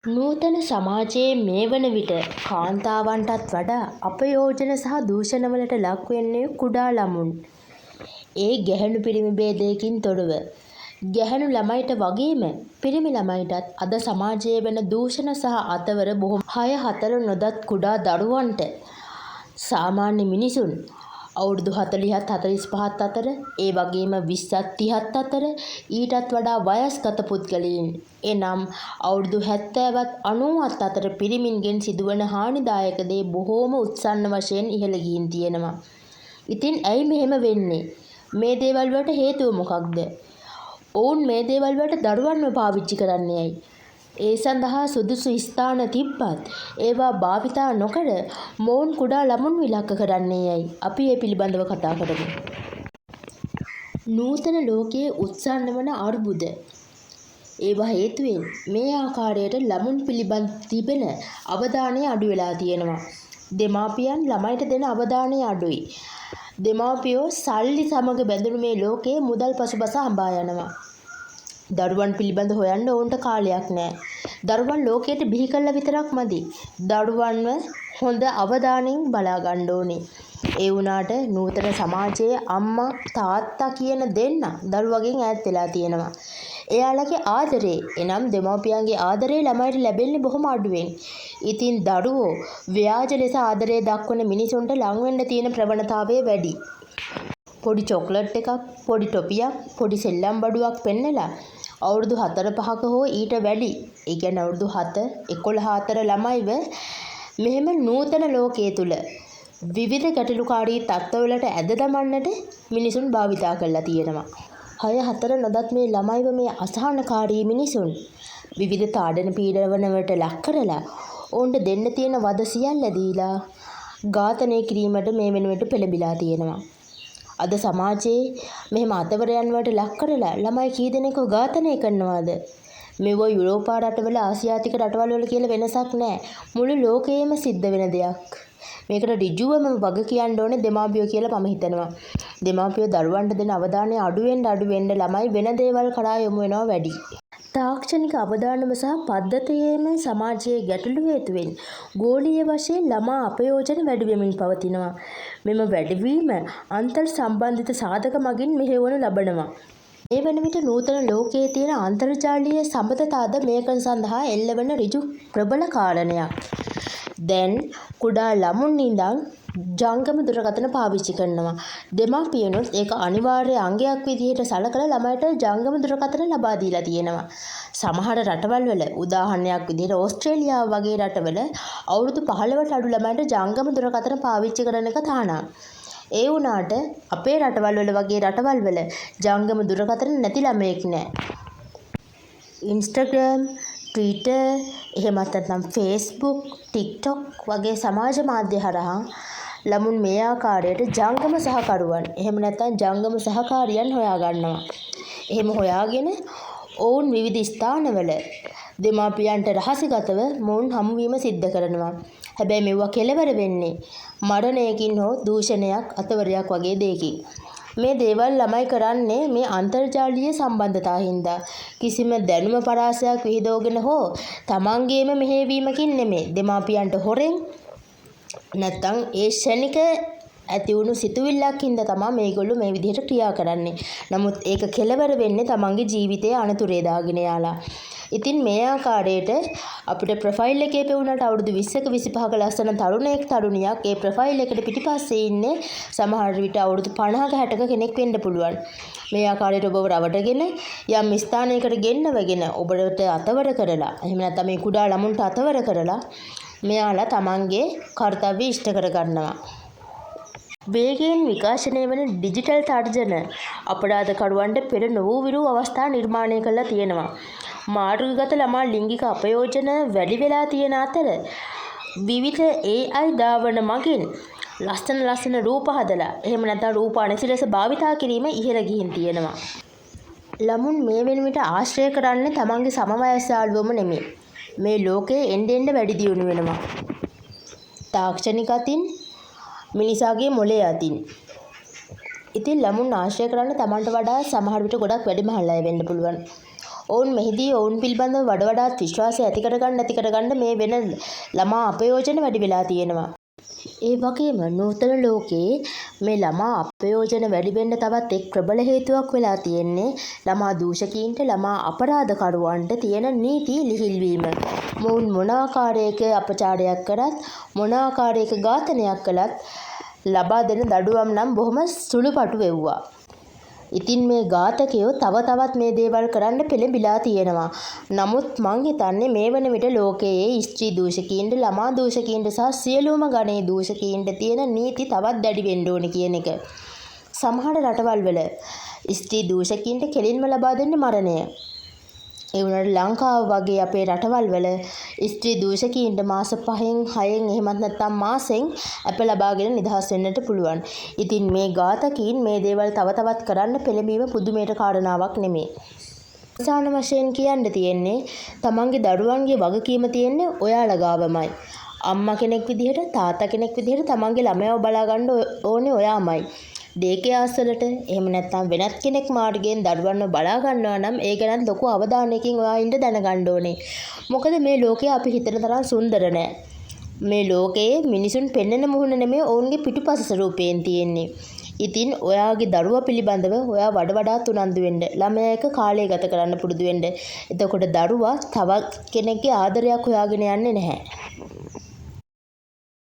නූතන සමාජයේ මේ වන විට කාන්තාවන්ටත් වඩා අපයෝජන සහ දූෂණවලට ලක් වෙන්නේ කුඩා ළමුන්. ඒ ගැහැණු පිරිමි භේදයකින් තොරව. ගැහැණු ළමයිට වගේම පිරිමි ළමයිටත් අද සමාජයේ වෙන දූෂණ සහ අතවර බොහෝ 6-4 නොදත් කුඩා දරුවන්ට සාමාන්‍ය මිනිසුන් අවුරුදු 40ත් 45ත් අතර ඒ වගේම 20ත් 30ත් අතර ඊටත් වඩා වයස්ගත පුද්ගලයන් එනම් අවුරුදු 70ත් 90ත් අතර පිරිමින්ගෙන් සිදුවන හානිදායක දේ බොහෝම උත්සන්න වශයෙන් ඉහළ ගිහින් තියෙනවා. ඉතින් ඇයි මෙහෙම වෙන්නේ? මේ දේවල් වලට හේතුව මොකක්ද? ඔවුන් මේ දේවල් වලට දරුවන්ව පාවිච්චි කරන්නේ ඇයි? ඒ සඳහා සුදුසු ස්ථාන තිබ්බත් ඒවා භාවිතා නොකර මොවුන් කුඩා ළමුන් විලක්ක කරන්නේ ඇයි? අපි ඒ පිළිබඳව කතා කරමු. නූතන ලෝකයේ උත්සන්න වන අර්බුද. ඒවා හේතුවෙන් මේ ආකාරයට ළමුන් පිළිබඳ තිබෙන අවධානය අඩු වෙලා තියෙනවා. දෙමාපියන් ළමයිට දෙන අවධානය අඩුයි. දෙමාපියෝ සල්ලි සමග බැඳුණු මේ ලෝකයේ මුදල් පසුබස හඹා යනවා. දරුවන් පිළිබඳ හොයන්න ඕන්ට කාලයක් නැහැ. දරුවන් ලෝකයට බිහි කළා විතරක් මදි. දරුවන්ව හොඳ අවධානයෙන් බලා ගන්න ඕනේ. ඒ වුණාට නූතන සමාජයේ අම්මා තාත්තා කියන දෙන්න දරුවගෙන් ඈත් වෙලා තියෙනවා. එයාලගේ ආදරේ එනම් දෙමාපියන්ගේ ආදරේ ළමයිට ලැබෙන්නේ බොහොම අඩුවෙන්. ඉතින් දරුවෝ ව්‍යාජ ලෙස ආදරය දක්වන මිනිසුන්ට ලං වෙන්න තියෙන ප්‍රවණතාවය වැඩි. පොඩි චොක්ලට් එකක්, පොඩි ටොපියක්, පොඩි සෙල්ලම් බඩුවක් පෙන්නලා අවුරුදු 4-5ක හෝ ඊට වැඩි, ඒ කියන්නේ අවුරුදු 7, 11 අතර ළමයිව මෙහෙම නූතන ලෝකයේ තුල විවිධ ගැටලුකාරී තත්ත්වවලට ඇද දමන්නට මිනිසුන් භාවිතා කරලා තියෙනවා. 6-4 නොදත් මේ ළමයිව මේ අසහනකාරී මිනිසුන් විවිධ තාඩන පීඩනවලට ලක් කරලා ඔවුන්ට දෙන්න තියෙන වද සියල්ල දීලා ඝාතනය කිරීමට මේ වෙනුවට පෙළඹිලා තියෙනවා. අද සමාජයේ මෙහෙම අතවරයන් වලට ලක් කරලා ළමයි කී දෙනෙක්ව ඝාතනය කරනවාද? මේව යුරෝපා රටවල ආසියාතික රටවල් වල කියලා වෙනසක් නැහැ. මුළු ලෝකයේම සිද්ධ වෙන දෙයක්. මේකට ඍජුවම වග කියන්න ඕනේ දෙමාපියෝ කියලා මම හිතනවා. දෙමාපියෝ දරුවන්ට දෙන අවධානය අඩු වෙන්න ළමයි වෙන දේවල් කරා යොමු වෙනවා වැඩි. තාක්ෂණික අවදානම සහ පද්ධතියේම සමාජයේ ගැටලු හේතුවෙන් ගෝලීය වශයෙන් ළමා අපයෝජන වැඩි වෙමින් පවතිනවා. මෙම වැඩිවීම අන්තර් සම්බන්ධිත සාධක මගින් මෙහෙයවනු ලබනවා. මේ වන විට නූතන ලෝකයේ තියෙන අන්තර්ජාලීය සම්බන්ධතාවද මේක සඳහා එල්ලවන ඍජු ප්‍රබල කාරණයක්. දැන් කුඩා ළමුන් ඉඳන් ජංගම දුරකථන පාවිච්චි කරනවා. දෙමාපියනොත් ඒක අනිවාර්ය අංගයක් විදිහට සලකලා ළමයට ජංගම දුරකථන ලබා දීලා තියෙනවා. සමහර රටවල් වල උදාහරණයක් විදිහට ඕස්ට්‍රේලියාව වගේ රටවල අවුරුදු 15ට අඩු ළමයින්ට ජංගම දුරකථන පාවිච්චි කරන එක තානා. ඒ වුණාට අපේ රටවල් වල වගේ රටවල් වල ජංගම දුරකථන නැති ළමයෙක් නැහැ. Instagram, Twitter, එහෙමත් නැත්නම් Facebook, TikTok වගේ සමාජ මාධ්‍ය හරහා ළමුන් මේ ආකාරයට ජංගම සහකරුවන් එහෙම නැත්නම් ජංගම සහකාරියන් හොයා ගන්නවා. එහෙම හොයාගෙන ඔවුන් විවිධ ස්ථානවල දෙමාපියන්ට රහසිගතව මොවුන් හමුවීම සිද්ධ කරනවා. හැබැයි මෙවුවා කෙලවර වෙන්නේ මරණයකින් හෝ දූෂණයක් අතවරයක් වගේ දෙයකින්. මේ දේවල් ළමයි කරන්නේ මේ අන්තර්ජාලීය සම්බන්ධතාව හින්දා. කිසිම දැනුම පරාසයක් විහිදවගෙන හෝ තමන්ගේම මෙහෙයවීමකින් නෙමෙයි. දෙමාපියන්ට හොරෙන් නැත්තම් ඒ ශනික ඇති වුණු සිතුවිල්ලක් හින්දා තමයි මේගොල්ලෝ මේ විදිහට ක්‍රියා කරන්නේ. නමුත් ඒක කෙලවර වෙන්නේ තමන්ගේ ජීවිතයේ අනතුරේ දාගෙන යාලා. ඉතින් මේ ආකාරයට අපිට ප්‍රොෆයිල් එකේ පෙවුනට අවුරුදු 20ක 25ක ලස්සන තරුණයෙක් තරුණියක් ඒ ප්‍රොෆයිල් එකට පිටිපස්සේ ඉන්නේ සමහර විට අවුරුදු 50ක 60ක කෙනෙක් වෙන්න පුළුවන්. මේ ආකාරයට ඔබව රවටගෙන යම් ස්ථානයකට ගෙන්නවගෙන ඔබට අතවර කරලා එහෙම නැත්නම් මේ කුඩා ළමුන්ට අතවර කරලා මෙයාලා තමන්ගේ කාර්යය ඉෂ්ට කර ගන්නවා. වේගයෙන් විකාශනය වන ඩිජිටල් තර්ජන අපරාධකරුවන්ට පෙර නොවූ විරූ අවස්ථා නිර්මාණය කරලා තියෙනවා. මාර්ගගත ළමා ලිංගික අපයෝජන වැඩි වෙලා තියෙන අතර විවිධ AI ධාවන මගින් ලස්සන රූප හදලා එහෙම නැත්නම් රූප අනසි ලෙස භාවිතා කිරීම ඉහළ ගිහින් තියෙනවා. ළමුන් මේ වෙන විට ආශ්‍රය කරන්නේ තමන්ගේ සමවයස් යාළුවෝම නෙමෙයි. මේ ලෝකයේ එන්න වැඩි දියුණු වෙනවා. තාක්ෂණික අතින් මිනිසාගේ මොලේ අතින්. ඉතින් ළමුන් ආශ්‍රය කරන්න තමන්ට වඩා සමහර විට ගොඩක් වැඩිමහල් අය වෙන්න පුළුවන්. ඔවුන් මෙහිදී ඔවුන් පිළිබඳව වඩාත් විශ්වාසය ඇති කරගන්න මේ වෙන ළමා අපයෝජන වැඩි වෙලා තියෙනවා. ඒ වගේම නූතන ලෝකයේ මේ ළමා අපයෝජන වැඩි වෙන්න තවත් එක් ප්‍රබල හේතුවක් වෙලා තියෙන්නේ ළමා දූෂකීන්ට ළමා අපරාධකරුවන්ට තියෙන නීති ලිහිල්වීම. මොවුන් මොන ආකාරයක අපචාරයක් කරත් මොන ආකාරයක ඝාතනයක් කළත් ලබා දෙන දඩුවම් නම් බොහොම සුළුපටු වෙව්වා. ඉතින් මේ ඝාතකයෝ තව තවත් මේ දේවල් කරන්න පෙළඹිලා තියෙනවා. නමුත් මං හිතන්නේ මේ වන විට ලෝකයේ ස්ත්‍රී දූෂකීන්ට ළමා දූෂකීන්ට සහ සියලුම ගණයේ දූෂකීන්ට තියෙන නීති තවත් දැඩි වෙන්න ඕනේ කියන එක. සමහර රටවල් වල ස්ත්‍රී දූෂකීන්ට කෙලින්ම ලබා දෙන්නේ මරණය. ඒ වුණාට ලංකාව වගේ අපේ රටවල් වල ස්ත්‍රී දූෂකීන්ට මාස 5න් 6න් එහෙමත් නැත්නම් මාසෙන් අප ලබාගෙන නිදහස් වෙන්නට පුළුවන්. ඉතින් මේ ඝාතකීන් මේ දේවල් තව තවත් කරන්න පෙළඹීම පුදුමයට කාරණාවක් නෙමෙයි. අවසාන වශයෙන් කියන්න තියෙන්නේ තමන්ගේ දරුවන්ගේ වගකීම තියෙන්නේ ඔයාලා ගාවමයි. අම්මා කෙනෙක් විදිහට තාත්තා කෙනෙක් විදිහට තමන්ගේ ළමයව බලා ගන්න ඕනේ ඔයාමයි. දේකයාස්වලට එහෙම නැත්නම් වෙනත් කෙනෙක් මාර්ගයෙන් දරුවන්ව බලා ගන්නවා නම් ඒ ගැන ලොකු අවධානයකින් ඔයා ඉන්න දැනගන්න ඕනේ. මොකද මේ ලෝකේ අපි හිතන තරම් සුන්දර නෑ. මේ ලෝකයේ මිනිසුන් පෙන්වන මුහුණ නෙමෙයි ඔවුන්ගේ පිටුපස ස්වරූපයෙන් තියෙන්නේ. ඉතින් ඔයාගේ දරුවා පිළිබඳව ඔයා වඩාත් උනන්දු වෙන්න. ළමයා එක්ක කාලය ගත කරන්න පුරුදු වෙන්න. එතකොට දරුවා තවත් කෙනෙක්ගේ ආදරයක් හොයාගෙන යන්නේ නැහැ.